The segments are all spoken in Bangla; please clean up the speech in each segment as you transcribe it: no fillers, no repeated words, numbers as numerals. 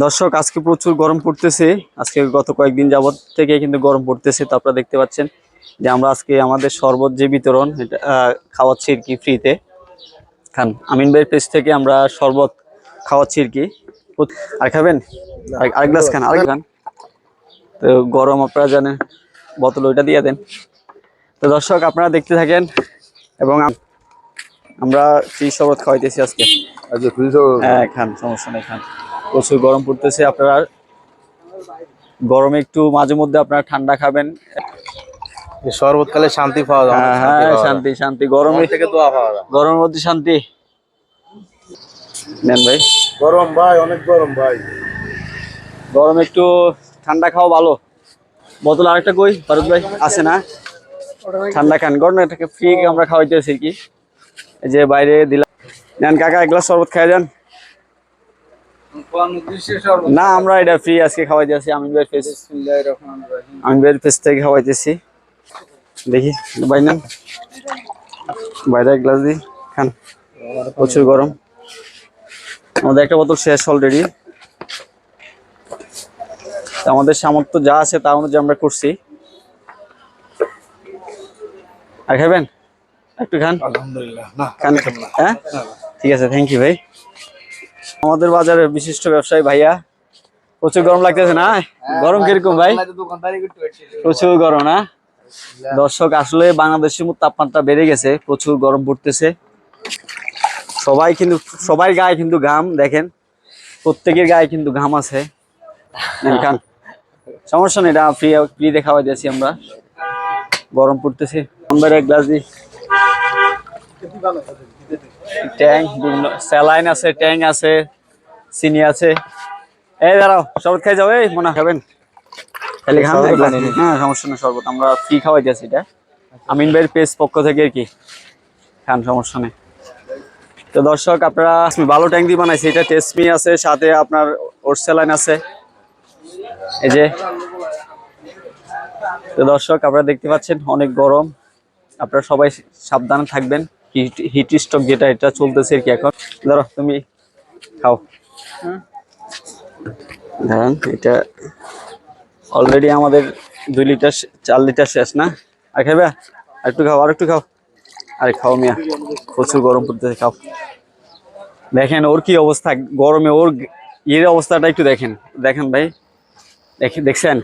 দর্শক আজকে প্রচুর গরম পড়তেছে। আজকে গত কয়েকদিন যাবত থেকে কিন্তু গরম পড়তেছে। তো আপনারা দেখতে পাচ্ছেন যে আমরা আজকে আমাদের শরবত যে বিতরণ এটা খাওয়াচ্ছি আর কি ফ্রিতে। খান আমিন ভাইয়ের পেজ থেকে আমরা শরবত খাওয়াচ্ছি আর কি। আর খাবেন? আরেক গ্লাস খান, আরেক খান। তো গরম আপনারা জানেন, বোতল ওইটা দিয়ে দেন। তো দর্শক আপনারা দেখতে থাকেন এবং আমরা ফ্রি শরবত খাওয়াইতেছি আজকে। হ্যাঁ খান, সমস্যা নেই, খান। প্রচুর গরম পড়তেছে, আপনারা গরমে একটু মাঝে মধ্যে আপনারা ঠান্ডা খাবেন। শরবতকালে শান্তি পাওয়া যায়। হ্যাঁ শান্তি শান্তি, গরমে থেকে দোয়া পাওয়া যায়, গরমের মধ্যে শান্তি। নেন ভাই। গরম ভাই, অনেক গরম ভাই। গরমে একটু ঠান্ডা খাওয়া ভালো। বোতল আরেকটা কই ফারুক ভাই আছে না? ঠান্ডা খান, গরমে এটাকে ফ্রি আমরা খাওয়াইতেছি কি, এই যে বাইরে দিলাম। নেন কাকা এক গ্লাস শরবত খাই যান। না আমরা এটা ফ্রি আজকে খাওয়াইতেছি আমিন ভাইয়ের পেজ, আমিন ভাইয়ের পেজ থেকে খাওয়াইতেছি। দেখি ভাই নেন, বাইরে এক গ্লাস দিই, খান। প্রচুর গরম, আমাদের একটা বোতল শেষ অলরেডি। আমাদের সামর্থ্য যা আছে তা অনুযায়ী আমরা করছি। আর খাবেন? একটু খান। আলহামদুলিল্লাহ না খান। হ্যাঁ ঠিক আছে, থ্যাংক ইউ ভাই। আমাদের বাজারের বিশিষ্ট ব্যবসায়ী ভাইয়া। প্রচুর গরম লাগতেছে না? গরম কিরকম ভাই? প্রচুর গরম না? দর্শক আসলে বাংলাদেশের মধ্যে তাপমাত্রা বেড়ে গেছে, প্রচুর গরম পড়তেছে। সবাই কিন্তু সবার গায়ে কিন্তু ঘাম, দেখেন প্রত্যেকের গায়ে কিন্তু ঘাম আছে। খান, সমস্যা নেই, এটা ফ্রিতে খাওয়াই দিয়েছি আমরা। গরম পড়তেছে, আমরা এক গ্লাস দিই। ট্যাং, স্যালাইন আছে, ট্যাং আছে, চিনি আছে। এই দাঁড়াও, শরবত খাই যাবে মনে খাবেন? তাহলে খান। হ্যাঁ সমস্যা নেই, শরবত আমরা ফ্রি খাওয়াই দিয়েছি। এটা আমিন ভাইয়ের পেজ পক্ষ থেকে আর কি, খান, সমস্যা নেই। তো দর্শক আপনারা ভালো ট্যাং দিয়ে বানাইছি, এটা টেস্টমি আছে, সাথে আপনার ওর স্যালাইন আছে, এই যে। তো দর্শক আপনারা দেখতে পাচ্ছেন অনেক গরম, আপনারা সবাই সাবধানে থাকবেন। হিট স্ট্রোক যেটা এটা চলতেছে আর কি এখন। ধরো তুমি খাও, ধরেন এটা অলরেডি আমাদের 2 লিটার 4 লিটার শেষ না? আর খাবে? একটু খাও, আর একটু খাও। আরে খাও মিয়া, প্রচুর গরম পড়তেছে, খাও। দেখেন ওর কি অবস্থা গরমে, ওর এর অবস্থাটা একটু দেখেন। দেখেন ভাই, দেখছেন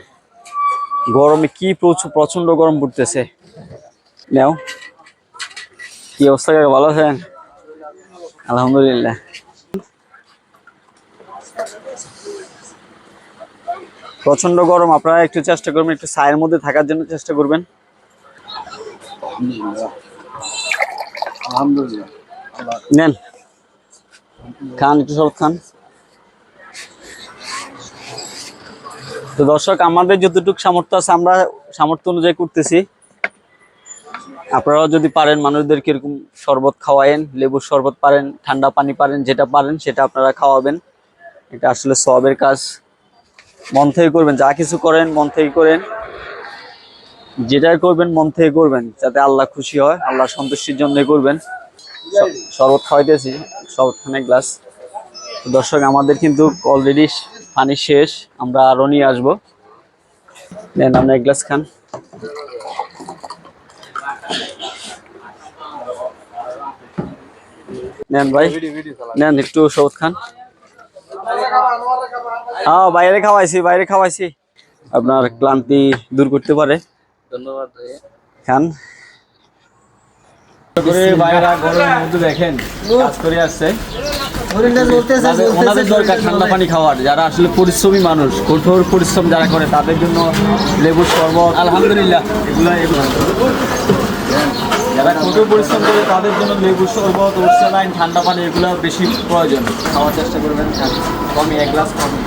গরমে কি প্রচন্ড গরম পড়তেছে। নাও, কি অবস্থা, ভালো আছেন? আলহামদুলিল্লাহ। প্রচন্ড গরম, আপনারা একটু চেষ্টা করবেন একটু ছায়ের মধ্যে থাকার জন্য চেষ্টা করবেন। আলহামদুলিল্লাহ। নেন খান, একটু শরবত খান। তো দর্শক আমাদের যতটুকু সামর্থ্য আছে আমরা সামর্থ্য অনুযায়ী করতেছি। আপনারাও যদি পারেন মানুষদেরকে এরকম শরবত খাওয়ায়েন, লেবুর শরবত পারেন, ঠান্ডা পানি পারেন, যেটা পারেন সেটা আপনারা খাওয়াবেন। এটা আসলে সওয়াবের কাজ, মন থেকে করবেন। যা কিছু করেন মন থেকে করেন, যেটাই করবেন মন থেকে করবেন, যাতে আল্লাহ খুশি হয়, আল্লাহ সন্তুষ্টির জন্য করবেন। শরবত খাওয়াইতেছি, শরবত খান এক গ্লাস। দর্শক আমাদের কিন্তু অলরেডি পানি শেষ, আমরা আরো নিয়ে আসবো। নেন আপনি এক গ্লাস খান। নেন ভাই, নেন একটু শরবত খান। হ্যাঁ বাইরে খাওয়াইছি, আপনার ক্লান্তি দূর করতে পারে। ধন্যবাদ খান। বাইরা গরমের মধ্যে দেখেন কাজ করে আসছে, ওনাদের দরকার ঠান্ডা পানি খাওয়ার। যারা আসলে পরিশ্রমী মানুষ, কঠোর পরিশ্রম যারা করে তাদের জন্য লেবুর শরবত, আলহামদুলিল্লাহ, এগুলো যারা কঠোর পরিশ্রম করে তাদের জন্য লেবুর শরবত, ওরসালাইন, ঠান্ডা পানি এগুলো বেশি প্রয়োজন। খাওয়ার চেষ্টা করবেন, কমই এক গ্লাস কমই।